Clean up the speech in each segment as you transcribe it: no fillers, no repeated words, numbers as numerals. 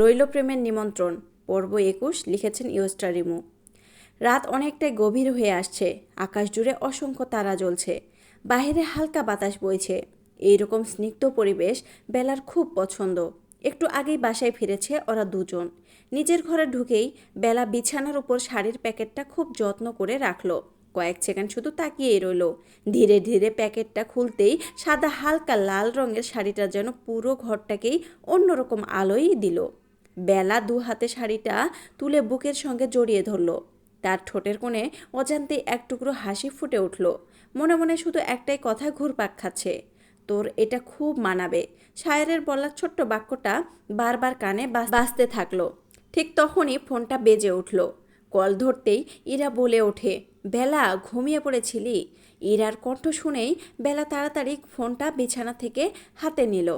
রইল প্রেমের নিমন্ত্রণ পর্ব ২১ লিখেছেন ইউস্টা রিমু। রাত অনেকটাই গভীর হয়ে আসছে। আকাশ জুড়ে অসংখ্য তারা জ্বলছে। বাইরে হালকা বাতাস বইছে। এইরকম স্নিগ্ধ পরিবেশ বেলার খুব পছন্দ। একটু আগেই বাসায় ফিরেছে ওরা দুজন। নিজের ঘরে ঢুকেই বেলা বিছানার উপর শাড়ির প্যাকেটটা খুব যত্ন করে রাখলো। কয়েক সেকেন্ড শুধু তাকিয়েই রইল। ধীরে ধীরে প্যাকেটটা খুলতেই সাদা হালকা লাল রঙের শাড়িটা যেন পুরো ঘরটাকেই অন্যরকম আলোই দিল। বেলা দু হাতে শাড়িটা তুলে বুকের সঙ্গে জড়িয়ে ধরল। তার ঠোঁটের কোণে অজান্তে এক টুকরো হাসি ফুটে উঠল। মনে মনে শুধু একটাই কথা ঘুরপাক খাচ্ছে, তোর এটা খুব মানাবে। শায়েরের বলা ছোট্ট বাক্যটা বারবার কানে বাজতে থাকলো। ঠিক তখনই ফোনটা বেজে উঠল। কল ধরতেই ইরা বলে ওঠে, বেলা ঘুমিয়ে পড়েছিলি? ইরার কণ্ঠ শুনেই বেলা তাড়াতাড়ি ফোনটা বিছানা থেকে হাতে নিল।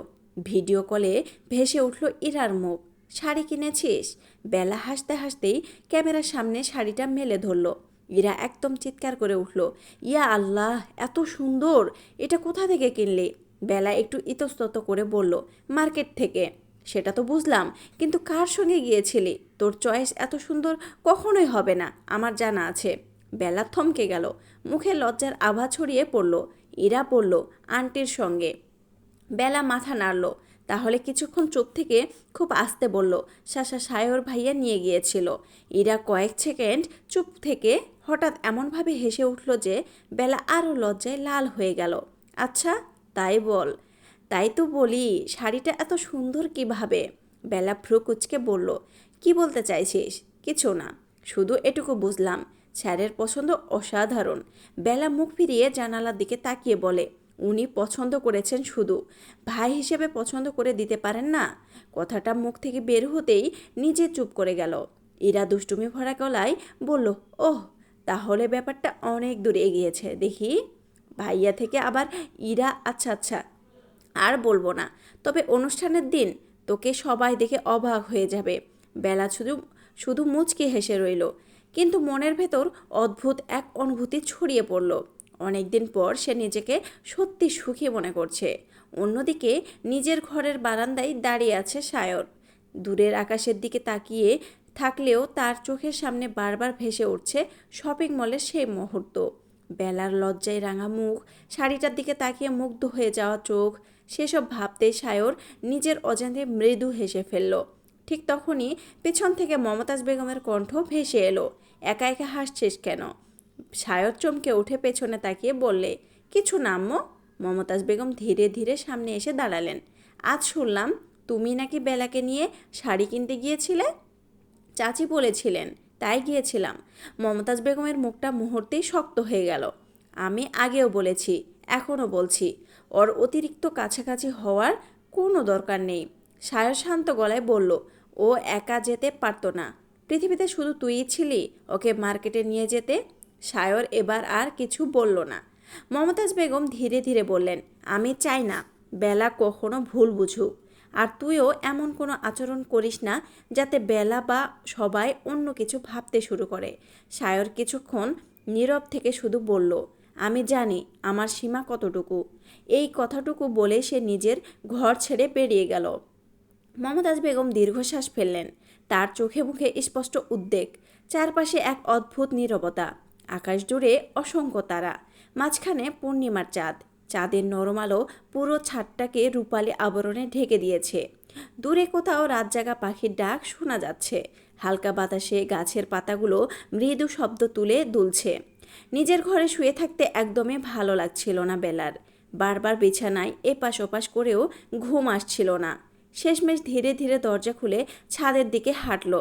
ভিডিও কলে ভেসে উঠল ইরার মুখ। শাড়ি কিনেছিস? বেলা হাসতে হাসতেই ক্যামেরার সামনে শাড়িটা মেলে ধরল। ইরা একদম চিৎকার করে উঠল, ইয়া আল্লাহ, এত সুন্দর! এটা কোথা থেকে কিনলি? বেলা একটু ইতস্তত করে বলল, মার্কেট থেকে। সেটা তো বুঝলাম, কিন্তু কার সঙ্গে গিয়েছিলি? তোর চয়েস এত সুন্দর কখনোই হবে না, আমার জানা আছে। বেলা থমকে গেল। মুখে লজ্জার আভা ছড়িয়ে পড়ল। ইরা বলল, আন্টির সঙ্গে। বেলা মাথা নাড়ল। তাহলে কিছুক্ষণ চুপ থেকে খুব আস্তে বলল, সায়র ভাইয়া নিয়ে গিয়েছিল। ইরা কয়েক সেকেন্ড চুপ থেকে হঠাৎ এমনভাবে হেসে উঠল যে বেলা আরও লজ্জায় লাল হয়ে গেল। আচ্ছা, তাই বল। তাই তো বলি, শাড়িটা এত সুন্দর কিভাবে? বেলা ভ্রু কুচকে বলল, কি বলতে চাইছিস? কিছু না, শুধু এটুকু বুঝলাম, স্যারের পছন্দ অসাধারণ। বেলা মুখ ফিরিয়ে জানালার দিকে তাকিয়ে বলে, উনি পছন্দ করেছেন শুধু, ভাই হিসেবে পছন্দ করে দিতে পারেন না? কথাটা মুখ থেকে বের হতেই নিজে চুপ করে গেল। ইরা দুষ্টুমি ভরা গলায় বলল, ওহ, তাহলে ব্যাপারটা অনেক দূর এগিয়েছে দেখি। ভাইয়া থেকে আবার ইরা, আচ্ছা আচ্ছা, আর বলবো না। তবে অনুষ্ঠানের দিন তোকে সবাই দেখে অবাক হয়ে যাবে। বেলা শুধু শুধু মুচকি হেসে রইল, কিন্তু মনের ভেতর অদ্ভুত এক অনুভূতি ছড়িয়ে পড়ল। অনেকদিন পর সে নিজেকে সত্যি সুখী মনে করছে। অন্যদিকে নিজের ঘরের বারান্দায় দাঁড়িয়ে আছে সায়র। দূরের আকাশের দিকে তাকিয়ে থাকলেও তার চোখের সামনে বারবার ভেসে উঠছে শপিং মলের সেই মুহূর্ত। বেলার লজ্জায় রাঙা মুখ, শাড়িটার দিকে তাকিয়ে মুগ্ধ হয়ে যাওয়া চোখ, সেসব ভাবতেই সায়র নিজের অজান্তে মৃদু হেসে ফেলল। ঠিক তখনই পেছন থেকে মমতাজ বেগমের কণ্ঠ ভেসে এলো, একা একা হাসছিস কেন? সায়র চমকে উঠে পেছনে তাকিয়ে বললে, কিছু না আম্মু। মমতাজ বেগম ধীরে ধীরে সামনে এসে দাঁড়ালেন। আজ শুনলাম তুমি নাকি বেলাকে নিয়ে শাড়ি কিনতে গিয়েছিলে। চাচি বলেছিলেন, তাই গিয়েছিলাম। মমতাজ বেগমের মুখটা মুহূর্তেই শক্ত হয়ে গেল। আমি আগেও বলেছি, এখনও বলছি, ওর অতিরিক্ত কাছাকাছি হওয়ার কোনো দরকার নেই। সায়র শান্ত গলায় বলল, ও একা যেতে পারতো না। পৃথিবীতে শুধু তুইই ছিলি ওকে মার্কেটে নিয়ে যেতে। সায়র এবার আর কিছু বলল না। মমতাজ বেগম ধীরে ধীরে বললেন, আমি চাই না বেলা কখনো ভুল বুঝুক। আর তুইও এমন কোনো আচরণ করিস না যাতে বেলা বা সবাই অন্য কিছু ভাবতে শুরু করে। সায়র কিছুক্ষণ নীরব থেকে শুধু বলল, আমি জানি আমার সীমা কতটুকু। এই কথাটুকু বলে সে নিজের ঘর ছেড়ে বেরিয়ে গেল। মমতাজ বেগম দীর্ঘশ্বাস ফেললেন। তার চোখে মুখে স্পষ্ট উদ্বেগ। চারপাশে এক অদ্ভুত নীরবতা। আকাশ জুড়ে অসংখ্য তারা, মাঝখানে পূর্ণিমার চাঁদ। চাঁদের নরম আলো পুরো ছাদটাকে রূপালি আবরণে ঢেকে দিয়েছে। দূরে কোথাও রাতজাগা পাখির ডাক শোনা যাচ্ছে। হালকা বাতাসে গাছের পাতাগুলো মৃদু শব্দ তুলে দুলছে। নিজের ঘরে শুয়ে থাকতে একদমই ভালো লাগছিল না বেলার। বারবার বিছানায় এপাশ ওপাশ করেও ঘুম আসছিল না। শেষমেশ ধীরে ধীরে দরজা খুলে ছাদের দিকে হাঁটল।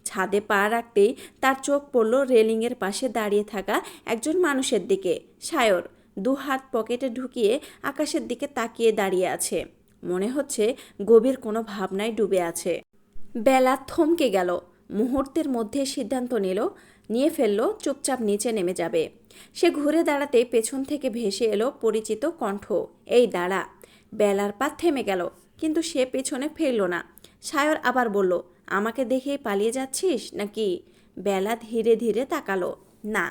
ছাদে পা রাখতেই তার চোখ পড়ল রেলিংয়ের পাশে দাঁড়িয়ে থাকা একজন মানুষের দিকে। সায়র দু হাত পকেটে ঢুকিয়ে আকাশের দিকে তাকিয়ে দাঁড়িয়ে আছে। মনে হচ্ছে গভীর কোনো ভাবনায় ডুবে আছে। বেলা থমকে গেল। মুহূর্তের মধ্যে সিদ্ধান্ত নিয়ে ফেলল চুপচাপ নিচে নেমে যাবে। সে ঘুরে দাঁড়াতে পেছন থেকে ভেসে এলো পরিচিত কণ্ঠ, এই দাঁড়া। বেলার পা থেমে গেল, কিন্তু সে পেছনে ফিরল না। সায়র আবার বলল, আমাকে দেখেই পালিয়ে যাচ্ছিস নাকি? বেলা ধীরে ধীরে তাকালো। না,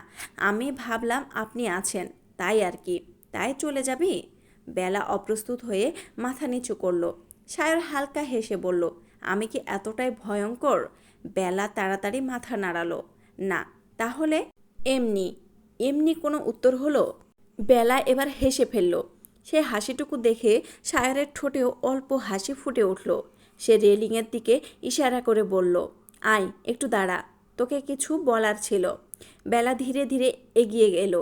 আমি ভাবলাম আপনি আছেন, তাই আর কি। তাই চলে যাবি? বেলা অপ্রস্তুত হয়ে মাথা নিচু করল। সায়র হালকা হেসে বলল, আমি কি এতটাই ভয়ঙ্কর? বেলা তাড়াতাড়ি মাথা নাড়ালো। না, তাহলে? এমনি এমনি কোনো উত্তর হলো? বেলা এবার হেসে ফেলল। সে হাসিটুকু দেখে সায়রের ঠোঁটেও অল্প হাসি ফুটে উঠল। সে রেলিংয়ের দিকে ইশারা করে বলল, আয় একটু দাঁড়া, তোকে কিছু বলার ছিল। বেলা ধীরে ধীরে এগিয়ে গেল,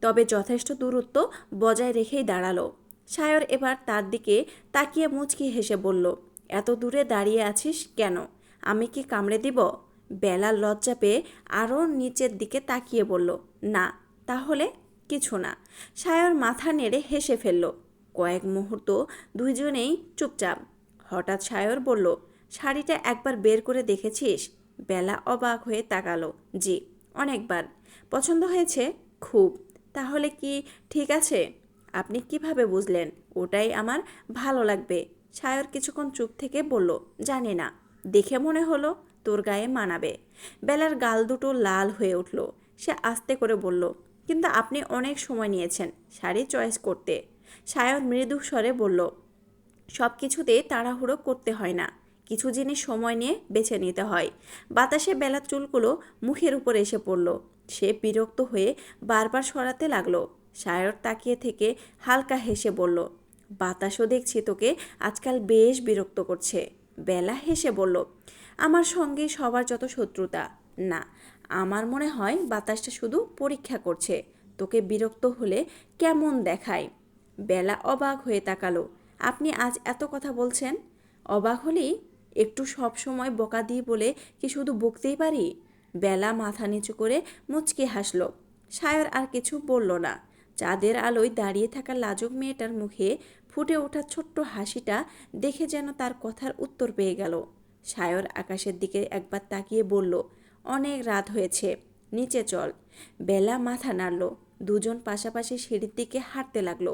তবে যথেষ্ট দূরত্ব বজায় রেখেই দাঁড়ালো। সায়র এবার তার দিকে তাকিয়ে মুচকি হেসে বলল, এত দূরে দাঁড়িয়ে আছিস কেন? আমি কি কামড়ে দিব? বেলা লজ্জা পেয়ে আরও নিচের দিকে তাকিয়ে বলল, না। তাহলে? কিছু না। সায়র মাথা নেড়ে হেসে ফেলল। কয়েক মুহূর্ত দুইজনেই চুপচাপ। হঠাৎ সায়র বলল, শাড়িটা একবার বের করে দেখেছিস? বেলা অবাক হয়ে তাকালো। জি, অনেকবার। পছন্দ হয়েছে? খুব। তাহলে কি ঠিক আছে? আপনি কিভাবে বুঝলেন ওটাই আমার ভালো লাগবে? সায়র কিছুক্ষণ চুপ থেকে বলল, জানি না, দেখে মনে হলো তোর গায়ে মানাবে। বেলার গাল দুটো লাল হয়ে উঠল। সে আস্তে করে বলল, কিন্তু আপনি অনেক সময় নিয়েছেন শাড়ি চয়েস করতে। সায়র মৃদু স্বরে বলল, সব কিছুতে তাড়াহুড়ো করতে হয় না, কিছু জিনিস সময় নিয়ে বেছে নিতে হয়। বাতাসে বেলার চুলগুলো মুখের উপর এসে পড়ল। সে বিরক্ত হয়ে বারবার সরাতে লাগলো। সায়র তাকিয়ে থেকে হালকা হেসে বলল, বাতাসও দেখছি তোকে আজকাল বেশ বিরক্ত করছে। বেলা হেসে বলল, আমার সঙ্গে সবার যত শত্রুতা। না, আমার মনে হয় বাতাসটা শুধু পরীক্ষা করছে তোকে বিরক্ত হলে কেমন দেখায়। বেলা অবাক হয়ে তাকালো। আপনি আজ এত কথা বলছেন? অবাক হলেই একটু সব সময় বকা দিয়ে বলে কি শুধু বকতেই পারি? বেলা মাথা নিচু করে মুচকি হাসল। সায়র আর কিছু বলল না। চাঁদের আলোয় দাঁড়িয়ে থাকা লাজুক মেয়েটার মুখে ফুটে ওঠা ছোট্ট হাসিটা দেখে যেন তার কথার উত্তর পেয়ে গেল। সায়র আকাশের দিকে একবার তাকিয়ে বলল, অনেক রাত হয়েছে, নিচে চল। বেলা মাথা নাড়ল। দুজন পাশাপাশি সিঁড়ির দিকে হাঁটতে লাগলো।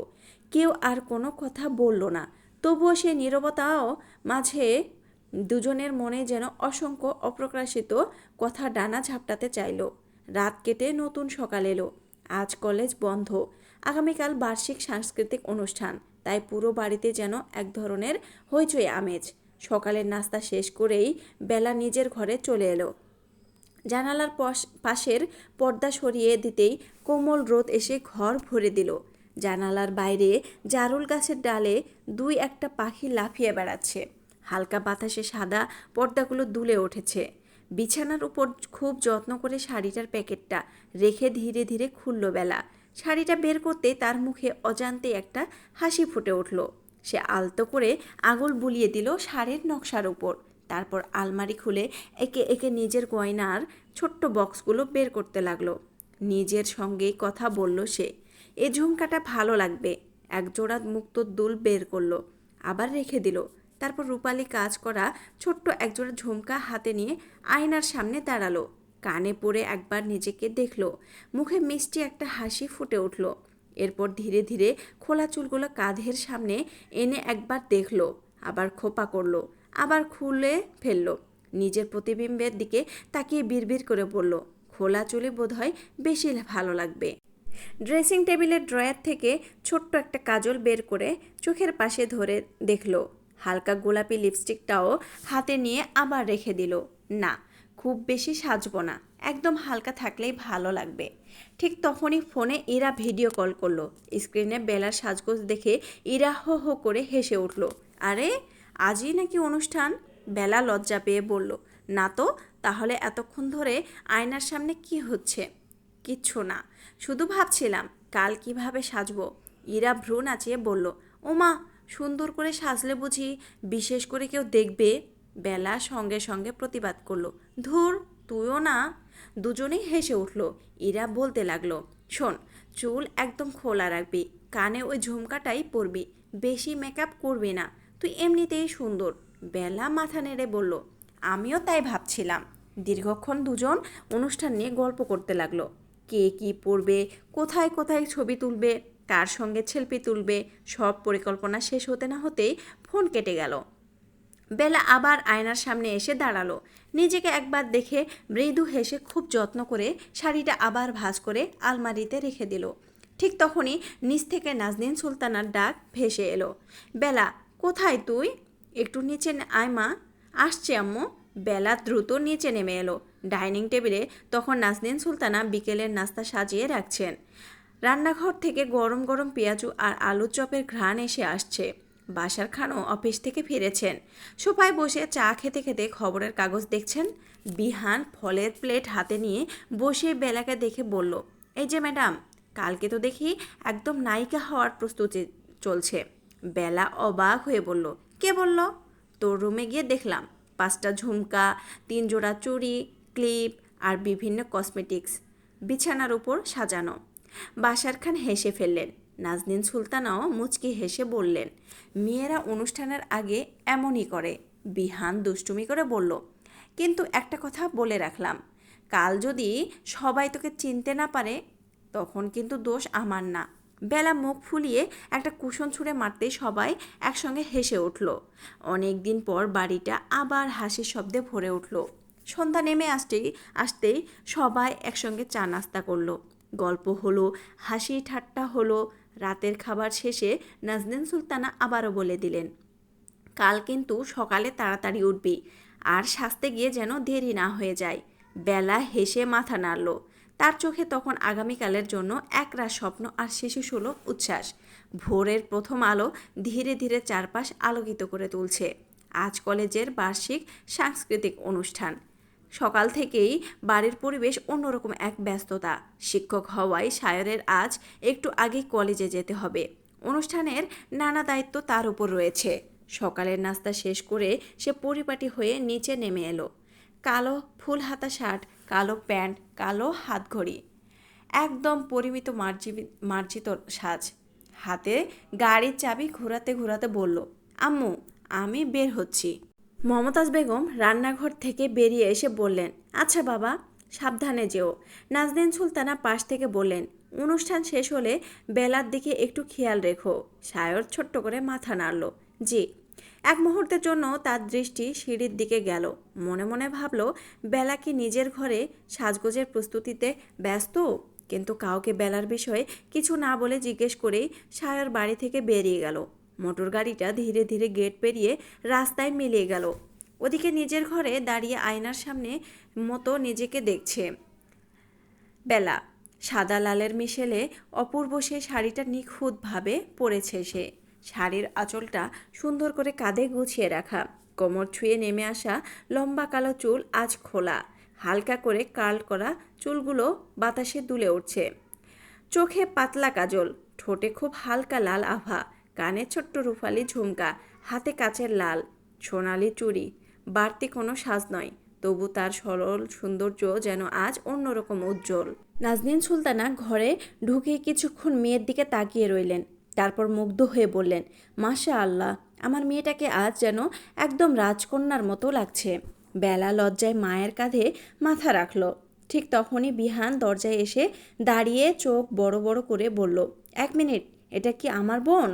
কেউ আর কোনো কথা বলল না। তবুও সে নীরবতাও মাঝে দুজনের মনে যেন অসংখ্য অপ্রকাশিত কথা ডানা ঝাপটাতে চাইল। রাত কেটে নতুন সকাল এলো। আজ কলেজ বন্ধ। আগামীকাল বার্ষিক সাংস্কৃতিক অনুষ্ঠান, তাই পুরো বাড়িতে যেন এক ধরনের হইচই আমেজ। সকালের নাস্তা শেষ করেই বেলা নিজের ঘরে চলে এলো। জানালার পাশের পর্দা সরিয়ে দিতেই কোমল রোদ এসে ঘর ভরে দিল। জানালার বাইরে জারুল গাছের ডালে দুই একটা পাখি লাফিয়ে বেড়াচ্ছে। হালকা বাতাসে সাদা পর্দাগুলো দুলে উঠেছে। বিছানার উপর খুব যত্ন করে শাড়িটার প্যাকেটটা রেখে ধীরে ধীরে খুলল বেলা। শাড়িটা বের করতে তার মুখে অজান্তে একটা হাসি ফুটে উঠল। সে আলতো করে আঙুল বুলিয়ে দিল শাড়ির নকশার উপর। তারপর আলমারি খুলে একে একে নিজের গয়নার ছোট্ট বক্সগুলো বের করতে লাগলো। নিজের সঙ্গেই কথা বলল সে, এ ঝুমকাটা ভালো লাগবে। একজোড়া মুক্তোর দুল বের করলো, আবার রেখে দিল। তারপর রূপালি কাজ করা ছোট্ট একজোড়া ঝুমকা হাতে নিয়ে আয়নার সামনে দাঁড়ালো। কানে পড়ে একবার নিজেকে দেখলো। মুখে মিষ্টি একটা হাসি ফুটে উঠল। এরপর ধীরে ধীরে খোলা চুলগুলো কাঁধের সামনে এনে একবার দেখলো, আবার খোপা করলো, আবার খুলে ফেললো। নিজের প্রতিবিম্বের দিকে তাকিয়ে বিড়বিড় করে বলল, খোলা চুলে বোধহয় বেশি ভালো লাগবে। ড্রেসিং টেবিলের ড্রয়ার থেকে ছোট্ট একটা কাজল বের করে চোখের পাশে ধরে দেখলো। হালকা গোলাপি লিপস্টিকটাও হাতে নিয়ে আবার রেখে দিল। না, খুব বেশি সাজবো না, একদম হালকা থাকলেই ভালো লাগবে। ঠিক তখনই ফোনে ইরা ভিডিও কল করলো। স্ক্রিনে বেলার সাজগোজ দেখে ইরা হো হো করে হেসে উঠল। আরে, আজই নাকি অনুষ্ঠান? বেলা লজ্জা পেয়ে বলল, না তো। তাহলে এতক্ষণ ধরে আয়নার সামনে কি হচ্ছে? কিচ্ছু না, শুধু ভাবছিলাম কাল কিভাবে সাজবো। ইরা ভ্রু নাচিয়ে বলল, ওমা, সুন্দর করে সাজলে বুঝি বিশেষ করে কেউ দেখবে? বেলা সঙ্গে সঙ্গে প্রতিবাদ করলো, ধুর, তুইও না। দুজনেই হেসে উঠল। ইরা বলতে লাগলো, শোন, চুল একদম খোলা রাখবি, কানে ওই ঝুমকাটাই পরবি, বেশি মেকআপ করবি না, তুই এমনিতেই সুন্দর। বেলা মাথা নেড়ে বলল, আমিও তাই ভাবছিলাম। দীর্ঘক্ষণ দুজন অনুষ্ঠান নিয়ে গল্প করতে লাগলো। কে কি পড়বে, কোথায় কোথায় ছবি তুলবে, কার সঙ্গে সেলফি তুলবে, সব পরিকল্পনা শেষ হতে না হতেই ফোন কেটে গেল। বেলা আবার আয়নার সামনে এসে দাঁড়ালো। নিজেকে একবার দেখে মৃদু হেসে খুব যত্ন করে শাড়িটা আবার ভাঁজ করে আলমারিতে রেখে দিল। ঠিক তখনই নিচ থেকে নাজনীন সুলতানার ডাক ভেসে এলো। বেলা, কোথায় তুই? একটু নিচে আয় মা। আসছে আম্মু। বেলা দ্রুত নিচে নেমে এলো। ডাইনিং টেবিলে তখন নাজনীন সুলতানা বিকেলের নাস্তা সাজিয়ে রাখছেন। রান্নাঘর থেকে গরম গরম পেঁয়াজু আর আলুর চপের ঘ্রাণ এসে আসছে। বাসার খানও অফিস থেকে ফিরেছেন। সোফায় বসে চা খেতে খেতে খবরের কাগজ দেখছেন। বিহান ফলের প্লেট হাতে নিয়ে বসে বেলাকে দেখে বলল, এই যে ম্যাডাম, কালকে তো দেখি একদম নায়িকা হওয়ার প্রস্তুতি চলছে। বেলা অবাক হয়ে বলল, কে বলল? তোর রুমে গিয়ে দেখলাম 5টা ঝুমকা, 3 জোড়া চুড়ি, ক্লিপ আর বিভিন্ন কসমেটিক্স বিছানার উপর সাজানো। বাশার খান হেসে ফেললেন। নাজনীন সুলতানাও মুচকি হেসে বললেন, মেয়েরা অনুষ্ঠানের আগে এমনই করে। বিহান দুষ্টুমি করে বলল, কিন্তু একটা কথা বলে রাখলাম, কাল যদি সবাই তোকে চিনতে না পারে তখন কিন্তু দোষ আমার না। বেলা মুখ ফুলিয়ে একটা কুশন ছুঁড়ে মারতেই সবাই একসঙ্গে হেসে উঠল। অনেক দিন পর বাড়িটা আবার হাসির শব্দে ভরে উঠল। সন্ধ্যা নেমে আসতেই সবাই একসঙ্গে চা নাস্তা করলো। গল্প হলো, হাসি ঠাট্টা হলো। রাতের খাবার শেষে নাজনীন সুলতানা আবারও বলে দিলেন, কাল কিন্তু সকালে তাড়াতাড়ি উঠবি, আর সাজতে গিয়ে যেন দেরি না হয়ে যায়। বেলা হেসে মাথা নাড়ল। তার চোখে তখন আগামীকালের জন্য একরাশ স্বপ্ন আর শিশুসুলভ উচ্ছ্বাস। ভোরের প্রথম আলো ধীরে ধীরে চারপাশ আলোকিত করে তুলছে। আজ কলেজের বার্ষিক সাংস্কৃতিক অনুষ্ঠান। সকাল থেকেই বাড়ির পরিবেশ অন্যরকম এক ব্যস্ততা। শিক্ষক হওয়ায় সায়রের আজ একটু আগেই কলেজে যেতে হবে। অনুষ্ঠানের নানা দায়িত্ব তার উপর রয়েছে। সকালের নাস্তা শেষ করে সে পরিপাটি হয়ে নিচে নেমে এলো। কালো ফুল হাতা শার্ট, কালো প্যান্ট, কালো হাতঘড়ি, একদম পরিমিত মার্জিত সাজ। হাতে গাড়ির চাবি ঘোরাতে ঘোরাতে বলল, আম্মু, আমি বের হচ্ছি। মমতাজ বেগম রান্নাঘর থেকে বেরিয়ে এসে বললেন, আচ্ছা বাবা, সাবধানে যেও। নাজনীন সুলতানা পাশ থেকে বললেন, অনুষ্ঠান শেষ হলে বেলার দিকে একটু খেয়াল রেখো। সায়র ছোট্ট করে মাথা নাড়ল, জি। এক মুহূর্তের জন্য তার দৃষ্টি সিঁড়ির দিকে গেল। মনে মনে ভাবল, বেলা কি নিজের ঘরে সাজগোজের প্রস্তুতিতে ব্যস্ত? কিন্তু কাউকে বেলার বিষয়ে কিছু না বলে জিজ্ঞেস করেই সায়র বাড়ি থেকে বেরিয়ে গেল। মোটর গাড়িটা ধীরে ধীরে গেট পেরিয়ে রাস্তায় মিলিয়ে গেল। ওদিকে নিজের ঘরে দাঁড়িয়ে আয়নার সামনে মতো নিজেকে দেখছে বেলা। সাদা লালের মিশেলে অপূর্ব সেই শাড়িটা নিখুঁতভাবে পরেছে সে। শাড়ির আঁচলটা সুন্দর করে কাঁধে গুছিয়ে রাখা। কোমর ছুঁয়ে নেমে আসা লম্বা কালো চুল আজ খোলা। হালকা করে কার্ল করা চুলগুলো বাতাসে দুলে উঠছে। চোখে পাতলা কাজল, ঠোঁটে খুব হালকা লাল আভা, কানে ছোট্ট রুফালি ঝুমকা, হাতে কাচের লাল সোনালি চুড়ি। বাড়তি কোনো সাজ নয়, তবু তার সরল সৌন্দর্য যেন আজ অন্যরকম উজ্জ্বল। নাজনীন সুলতানা ঘরে ঢুকে কিছুক্ষণ মেয়ের দিকে তাকিয়ে রইলেন। তারপর মুগ্ধ হয়ে বললেন, মাশা আল্লাহ, আমার মেয়েটাকে আজ যেন একদম রাজকন্যার মতো লাগছে। বেলা লজ্জায় মায়ের কাঁধে মাথা রাখল। ঠিক তখনই বিহান দরজায় এসে দাঁড়িয়ে চোখ বড় বড় করে বলল, 1 মিনিট, এটা কি আমার বোন?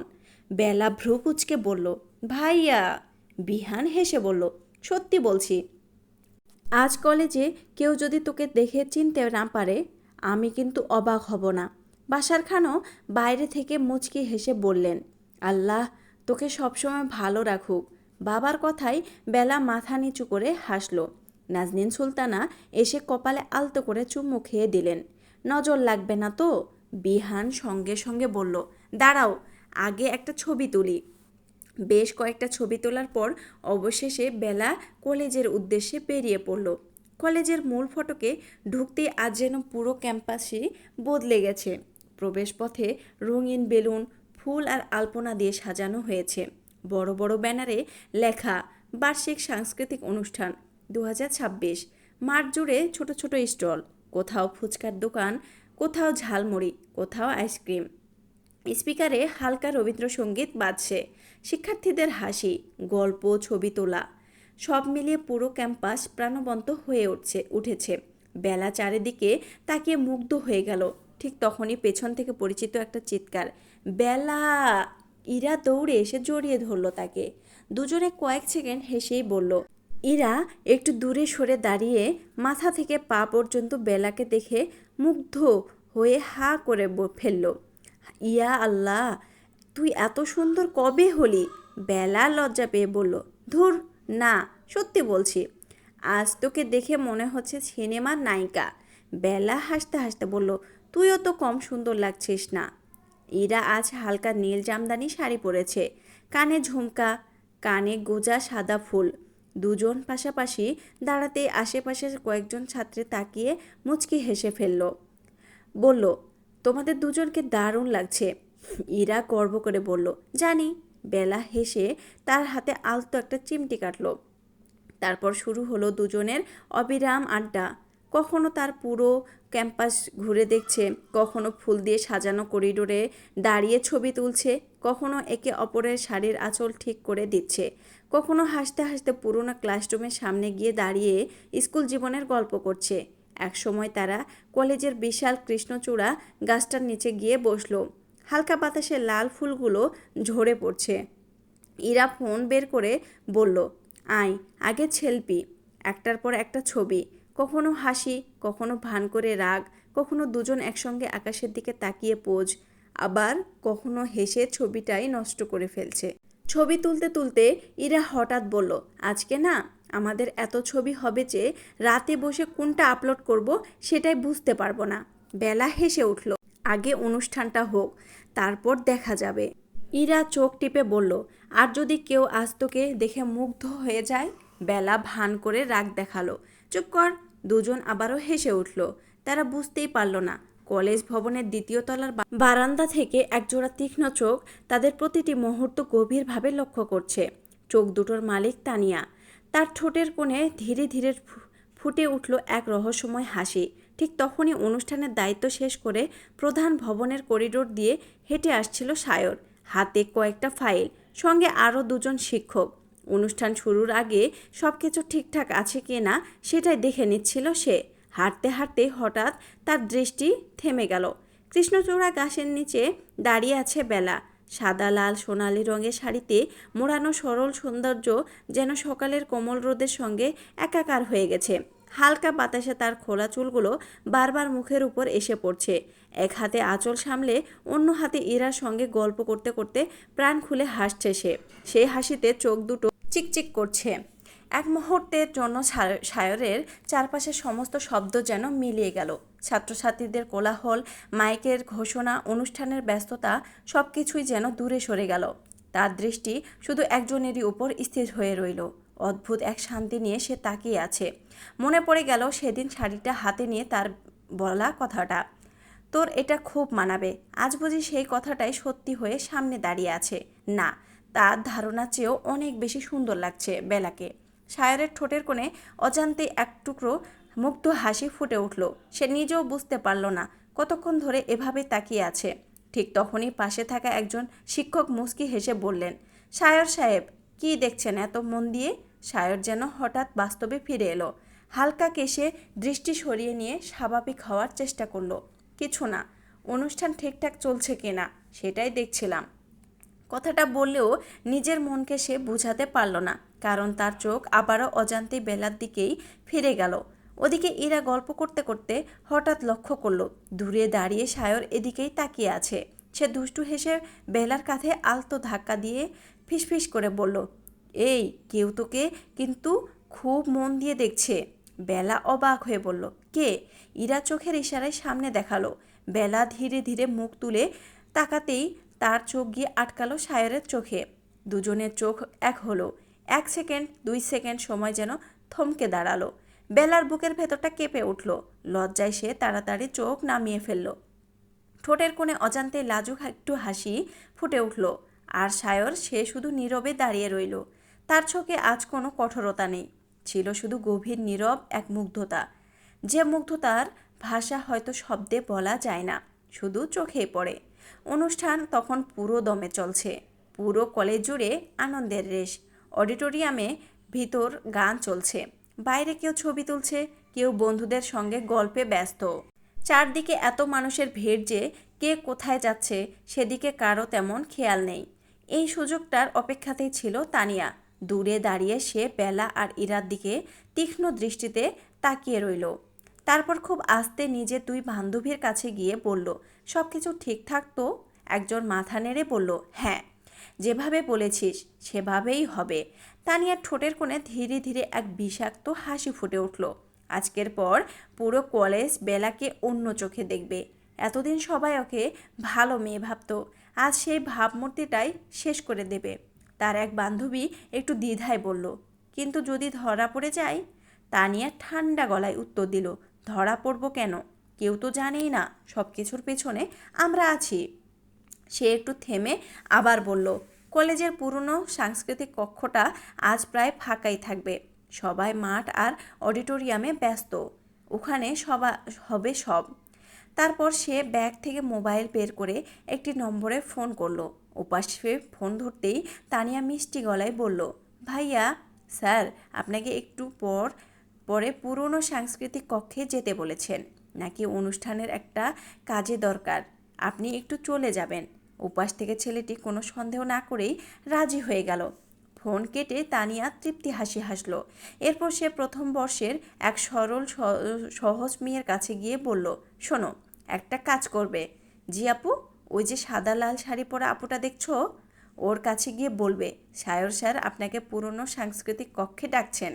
বেলা ভ্রু কুঁচকে বলল, ভাইয়া। বিহান হেসে বলল, সত্যি বলছি, আজ কলেজে কেউ যদি তোকে দেখে চিনতে না পারে আমি কিন্তু অবাক হব না। বাশার খানও বাইরে থেকে মুচকি হেসে বললেন, আল্লাহ তোকে সবসময় ভালো রাখুক। বাবার কথায় বেলা মাথা নিচু করে হাসল। নাজনীন সুলতানা এসে কপালে আলতো করে চুমু খেয়ে দিলেন। নজর লাগবে না তো? বিহান সঙ্গে সঙ্গে বলল, দাঁড়াও, আগে একটা ছবি তুলি। বেশ কয়েকটা ছবি তোলার পর অবশেষে বেলা কলেজের উদ্দেশ্যে বেরিয়ে পড়ল। কলেজের মূল ফটকে ঢুকতেই আজ যেন পুরো ক্যাম্পাসই বদলে গেছে। প্রবেশপথে রঙিন বেলুন, ফুল আর আলপনা দিয়ে সাজানো হয়েছে। বড় বড় ব্যানারে লেখা, বার্ষিক সাংস্কৃতিক অনুষ্ঠান 2026। মাঠ জুড়ে ছোট ছোট স্টল, কোথাও ফুচকার দোকান, কোথাও ঝালমুড়ি, কোথাও আইসক্রিম। স্পিকারে হালকা রবীন্দ্রসঙ্গীত বাজছে। শিক্ষার্থীদের হাসি, গল্প, ছবি তোলা, সব মিলিয়ে পুরো ক্যাম্পাস প্রাণবন্ত হয়ে উঠেছে। বেলা চারিদিকে তাকিয়ে মুগ্ধ হয়ে গেল। ঠিক তখনই পেছন থেকে পরিচিত একটা চিৎকার, বেলা! ইরা দৌড়ে এসে জড়িয়ে ধরল তাকে। দুজনে কয়েক সেকেন্ড হেসেই বলল, ইরা একটু দূরে সরে দাঁড়িয়ে মাথা থেকে পা পর্যন্ত বেলাকে দেখে মুগ্ধ হয়ে হা করে ফেলল। ইয়া আল্লাহ, তুই এত সুন্দর কবে হলি? বেলা লজ্জা পেয়ে বলল, ধুর না, সত্যি বলছি, আজ তোকে দেখে মনে হচ্ছে সিনেমার নায়িকা। বেলা হাসতে হাসতে বলল, তুইও তো কম সুন্দর লাগছিস না। ইরা আজ হালকা নীল জামদানি শাড়ি পরেছে, কানে ঝুমকা, কানে গোজা সাদা ফুল। দুজন পাশাপাশি দাঁড়াতে আশেপাশের কয়েকজন ছাত্রী তাকিয়ে মুচকি হেসে ফেলল। বলল, তোমাদের দুজনকে দারুণ লাগছে। ইরা গর্ব করে বলল, জানি। বেলা হেসে তার হাতে আলতো একটা চিমটি কাটল। তারপর শুরু হলো দুজনের অবিরাম আড্ডা। কখনো তার পুরো ক্যাম্পাস ঘুরে দেখছে, কখনো ফুল দিয়ে সাজানো করিডোরে দাঁড়িয়ে ছবি তুলছে, কখনো একে অপরের শাড়ির আঁচল ঠিক করে দিচ্ছে, কখনো হাসতে হাসতে পুরোনো ক্লাসরুমের সামনে গিয়ে দাঁড়িয়ে স্কুল জীবনের গল্প করছে। একসময় তারা কলেজের বিশাল কৃষ্ণচূড়া গাছটার নিচে গিয়ে বসলো। হালকা বাতাসে লাল ফুলগুলো ঝরে পড়ছে। ইরা ফোন বের করে বলল, আয় আগে সেলফি। একটার পর একটা ছবি, কখনো হাসি, কখনো ভান করে রাগ, কখনো দুজন একসঙ্গে আকাশের দিকে তাকিয়ে পোজ, আবার কখনো হেসে ছবিটাই নষ্ট করে ফেলছে। ছবি তুলতে তুলতে ইরা হঠাৎ বলল, আজকে না আমাদের এত ছবি হবে যে রাতে বসে কোনটা আপলোড করব সেটাই বুঝতে পারবো না। বেলা হেসে উঠল, আগে অনুষ্ঠানটা হোক, তারপর দেখা যাবে। ইরা চোখ টিপে বলল, আর যদি কেউ আজ তোকে দেখে মুগ্ধ হয়ে যায়? বেলা ভান করে রাগ দেখালো। চুপ কর। দুজন আবারও হেসে উঠল। তারা বুঝতেই পারল না, কলেজ ভবনের দ্বিতীয় তলার বারান্দা থেকে একজোড়া তীক্ষ্ণ চোখ তাদের প্রতিটি মুহূর্ত গভীরভাবে লক্ষ্য করছে। চোখ দুটোর মালিক তানিয়া। তার ঠোঁটের কোণে ধীরে ধীরে ফুটে উঠল এক রহস্যময় হাসি। ঠিক তখনই অনুষ্ঠানের দায়িত্ব শেষ করে প্রধান ভবনের করিডোর দিয়ে হেঁটে আসছিল সায়র, হাতে কয়েকটা ফাইল, সঙ্গে আরও দুজন শিক্ষক। অনুষ্ঠান শুরুর আগে সব কিছু ঠিকঠাক আছে কি না সেটাই দেখে নিচ্ছিল সে। হাঁটতে হাঁটতে হঠাৎ তার দৃষ্টি থেমে গেল। কৃষ্ণচূড়া গাছের নিচে দাঁড়িয়ে আছে বেলা। সাদা লাল সোনালি রঙের শাড়িতে মোড়ানো সরল সৌন্দর্য যেন সকালের কোমল রোদের সঙ্গে একাকার হয়ে গেছে। হালকা বাতাসে তার খোলা চুলগুলো বারবার মুখের উপর এসে পড়ছে। এক হাতে আঁচল সামলে অন্য হাতে ইরার সঙ্গে গল্প করতে করতে প্রাণ খুলে হাসছে সে। সেই হাসিতে চোখ দুটো চিকচিক করছে। এক মুহূর্তের জন্য সায়রের চারপাশের সমস্ত শব্দ যেন মিলিয়ে গেল। ছাত্রছাত্রীদের কোলাহল, মাইকের ঘোষণা, অনুষ্ঠানের ব্যস্ততা, সব কিছুই যেন দূরে সরে গেল। তার দৃষ্টি শুধু একজনেরই উপর স্থির হয়ে রইল। অদ্ভুত এক শান্তি নিয়ে সে তাকিয়ে আছে। মনে পড়ে গেল সেদিন শাড়িটা হাতে নিয়ে তার বলা কথাটা, তোর এটা খুব মানাবে। আজ বুঝি সেই কথাটাই সত্যি হয়ে সামনে দাঁড়িয়ে আছে। না, তার ধারণার চেয়েও অনেক বেশি সুন্দর লাগছে বেলাকে। সায়রের ঠোঁটের কোণে অজান্তে এক টুকরো মুগ্ধ হাসি ফুটে উঠল। সে নিজেও বুঝতে পারল না কতক্ষণ ধরে এভাবে তাকিয়ে আছে। ঠিক তখনই পাশে থাকা একজন শিক্ষক মুচকি হেসে বললেন, সায়র সাহেব, কি দেখছেন এত মন দিয়ে? সায়র যেন হঠাৎ বাস্তবে ফিরে এলো। হালকা কেশে দৃষ্টি সরিয়ে নিয়ে স্বাভাবিক হওয়ার চেষ্টা করলো। কিছু না, অনুষ্ঠান ঠিকঠাক চলছে কিনা সেটাই দেখছিলাম। কথাটা বললেও নিজের মনকে সে বুঝাতে পারল না, কারণ তার চোখ আবারও অজান্তে বেলার দিকেই ফিরে গেল। ওদিকে ইরা গল্প করতে করতে হঠাৎ লক্ষ্য করলো দূরে দাঁড়িয়ে সায়র এদিকেই তাকিয়ে আছে। সে দুষ্টু হেসে বেলার কাঁধে আলতো ধাক্কা দিয়ে ফিসফিস করে বলল, এই কেউ তোকে কিন্তু খুব মন দিয়ে দেখছে। বেলা অবাক হয়ে বলল, কে? ইরা চোখের ইশারায় সামনে দেখালো। বেলা ধীরে ধীরে মুখ তুলে তাকাতেই তার চোখ গিয়ে আটকালো সায়রের চোখে। দুজনের চোখ এক হলো। 1 সেকেন্ড 2 সেকেন্ড সময় যেন থমকে দাঁড়ালো। বেলার বুকের ভেতরটা কেঁপে উঠল। লজ্জায় সে তাড়াতাড়ি চোখ নামিয়ে ফেলল। ঠোঁটের কোণে অজান্তে লাজুক একটু হাসি ফুটে উঠল। আর সায়র, সে শুধু নীরবে দাঁড়িয়ে রইল। তার চোখে আজ কোনো কঠোরতা নেই, ছিল শুধু গভীর নীরব এক মুগ্ধতা। যে মুগ্ধতার ভাষা হয়তো শব্দে বলা যায় না, শুধু চোখেই পড়ে। অনুষ্ঠান তখন পুরো দমে চলছে। পুরো কলেজ জুড়ে আনন্দের রেশ। অডিটোরিয়ামে ভিতর গান চলছে, বাইরে কেউ ছবি তুলছে, কেউ বন্ধুদের সঙ্গে গল্পে ব্যস্ত। চারদিকে এত মানুষের ভিড় যে কে কোথায় যাচ্ছে সেদিকে কারো তেমন খেয়াল নেই। এই সুযোগটার অপেক্ষাতেই ছিল তানিয়া। দূরে দাঁড়িয়ে সে বেলা আর ইরার দিকে তীক্ষ্ণ দৃষ্টিতে তাকিয়ে রইল। তারপর খুব আস্তে নিজের 2 বান্ধবীর কাছে গিয়ে বলল, সব কিছু ঠিকঠাক তো? একজন মাথা নেড়ে বলল, হ্যাঁ, যেভাবে বলেছিস সেভাবেই হবে। তানিয়ার ঠোঁটের কোণে ধীরে ধীরে এক বিষাক্ত হাসি ফুটে উঠল। আজকের পর পুরো কলেজ বেলাকে অন্য চোখে দেখবে। এতদিন সবাই ওকে ভালো মেয়ে ভাবত, আজ সেই ভাবমূর্তিটাই শেষ করে দেবে। তার এক বান্ধবী একটু দ্বিধায় বলল, কিন্তু যদি ধরা পড়ে যায়? তানিয়া ঠান্ডা গলায় উত্তর দিল, ধরা পড়ব কেন? কেউ তো জানেই না সব কিছুর পেছনে আমরা আছি। সে একটু থেমে আবার বলল, কলেজের পুরনো সাংস্কৃতিক কক্ষটা আজ প্রায় ফাঁকাই থাকবে। সবাই মাঠ আর অডিটোরিয়ামে ব্যস্ত, ওখানে হবে সব। তারপর সে ব্যাগ থেকে মোবাইল বের করে একটি নম্বরে ফোন করলো। ওপাশে ফোন ধরতেই তানিয়া মিষ্টি গলায় বলল, ভাইয়া, স্যার আপনাকে একটু পরে পুরনো সাংস্কৃতিক কক্ষে যেতে বলেছেন, নাকি অনুষ্ঠানের একটা কাজে দরকার, আপনি একটু চলে যাবেন। উপাস থেকে ছেলেটি কোনো সন্দেহ না করেই রাজি হয়ে গেল। ফোন কেটে তানিয়া তৃপ্তি হাসি হাসল। এরপর সে প্রথম বর্ষের এক সরল সহজ মেয়ের কাছে গিয়ে বলল, শোনো, একটা কাজ করবে। জি আপু? ওই যে সাদা লাল শাড়ি পরা আপুটা দেখছো, ওর কাছে গিয়ে বলবে সায়র স্যার আপনাকে পুরনো সাংস্কৃতিক কক্ষে ডাকছেন,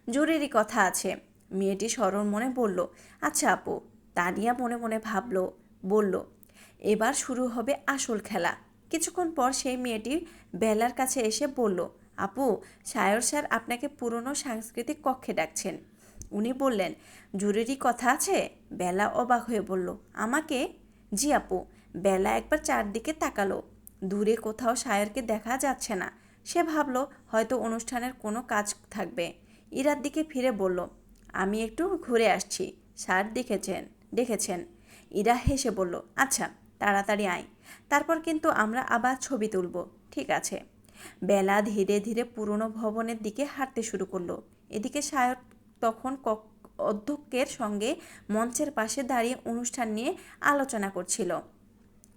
জরুরি কথা আছে। মেয়েটি সরল মনে বলল, আচ্ছা আপু। তানিয়া মনে মনে বলল, এবার শুরু হবে আসল খেলা। কিছুক্ষণ পর সেই মেয়েটি বেলার কাছে এসে বলল, আপু, সায়র স্যার আপনাকে পুরনো সাংস্কৃতিক কক্ষে ডাকছেন। উনি বললেন, জরুরি কথা আছে? বেলা অবাক হয়ে বলল, আমাকে? জি আপু। বেলা একবার চারদিকে তাকালো। দূরে কোথাও সায়রকে দেখা যাচ্ছে না। সে ভাবল হয়তো অনুষ্ঠানের কোনো কাজ থাকবে। ইরার দিকে ফিরে বলল, আমি একটু ঘুরে আসছি, স্যার দেখেছেন। ইরা হেসে বলল, আচ্ছা তাড়াতাড়ি আয়, তারপর কিন্তু আমরা আবার ছবি তুলব। ঠিক আছে। বেলা ধীরে ধীরে পুরনো ভবনের দিকে হাঁটতে শুরু করলো। এদিকে সায়র তখন অধ্যক্ষের সঙ্গে মঞ্চের পাশে দাঁড়িয়ে অনুষ্ঠান নিয়ে আলোচনা করছিল।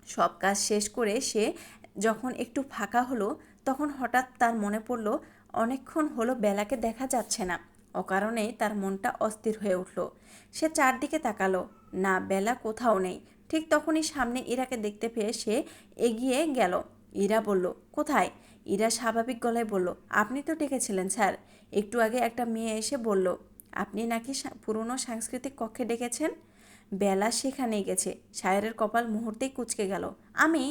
সব কাজ শেষ করে সে যখন একটু ফাঁকা হলো, তখন হঠাৎ তার মনে পড়ল অনেকক্ষণ হলো বেলাকে দেখা যাচ্ছে না। অকারণেই তার মনটা অস্থির হয়ে উঠল। সে চারদিকে তাকালো, না, বেলা কোথাও নেই। ঠিক তখনই সামনে ইরাকে দেখতে পেয়ে সে এগিয়ে গেল। ইরা বলল, কোথায়? ইরা স্বাভাবিক গলায় বলল, আপনি তো ডেকেছিলেন স্যার। একটু আগে একটা মেয়ে এসে বলল আপনি নাকি পুরনো সাংস্কৃতিক কক্ষে ডেকেছেন। বেলা সেখানেই গেছে। সায়রের কপাল মুহূর্তেই কুঁচকে গেল। আমি?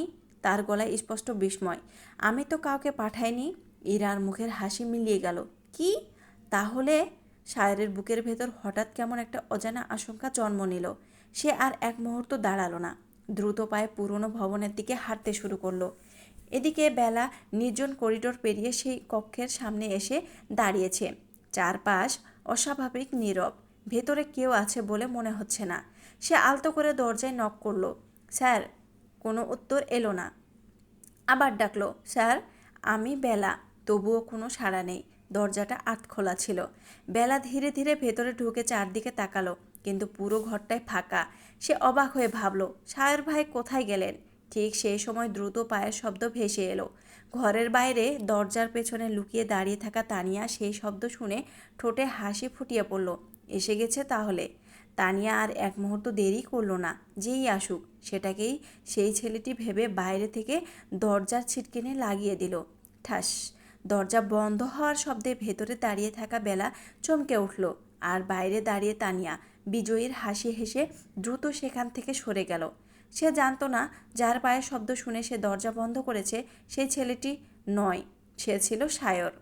তার গলায় স্পষ্ট বিস্ময়। আমি তো কাউকে পাঠাইনি। ইরার মুখের হাসি মিলিয়ে গেল। কি? তাহলে? সায়রের বুকের ভেতর হঠাৎ কেমন একটা অজানা আশঙ্কা জন্ম নিল। সে আর এক মুহূর্ত দাঁড়ালো না, দ্রুত পায়ে পুরনো ভবনের দিকে হাঁটতে শুরু করলো। এদিকে বেলা নির্জন করিডোর পেরিয়ে সেই কক্ষের সামনে এসে দাঁড়িয়েছে। চারপাশ অস্বাভাবিক নীরব, ভেতরে কেউ আছে বলে মনে হচ্ছে না। সে আলতো করে দরজায় নক করলো। স্যার। কোনো উত্তর এলো না। আবার ডাকলো, স্যার। আমি বেলা। তবুও কোনো সাড়া নেই। দরজাটা আধখোলা ছিল। বেলা ধীরে ধীরে ভেতরে ঢুকে চারদিকে তাকালো, কিন্তু পুরো ঘরটাই ফাঁকা। সে অবাক হয়ে ভাবল, সায়র ভাই কোথায় গেলেন? ঠিক সেই সময় দ্রুত পায়ের শব্দ ভেসে এলো। ঘরের বাইরে দরজার পেছনে লুকিয়ে দাঁড়িয়ে থাকা তানিয়া সেই শব্দ শুনে ঠোঁটে হাসি ফুটিয়ে পড়ল। এসে গেছে তাহলে। তানিয়া আর এক মুহূর্ত দেরি করলো না। যেই আসুক সেটাকেই সেই ছেলেটি ভেবে বাইরে থেকে দরজার ছিটকিনি লাগিয়ে দিল। ঠাস। দরজা বন্ধ হওয়ার শব্দে ভেতরে দাঁড়িয়ে থাকা বেলা চমকে উঠল। আর বাইরে দাঁড়িয়ে তানিয়া বিজয়ীর হাসি হেসে দ্রুত সেখান থেকে সরে গেল। সে জানতো না, যার পায়ের শব্দ শুনে সে দরজা বন্ধ করেছে সেই ছেলেটি নয়, সে ছিল সায়র।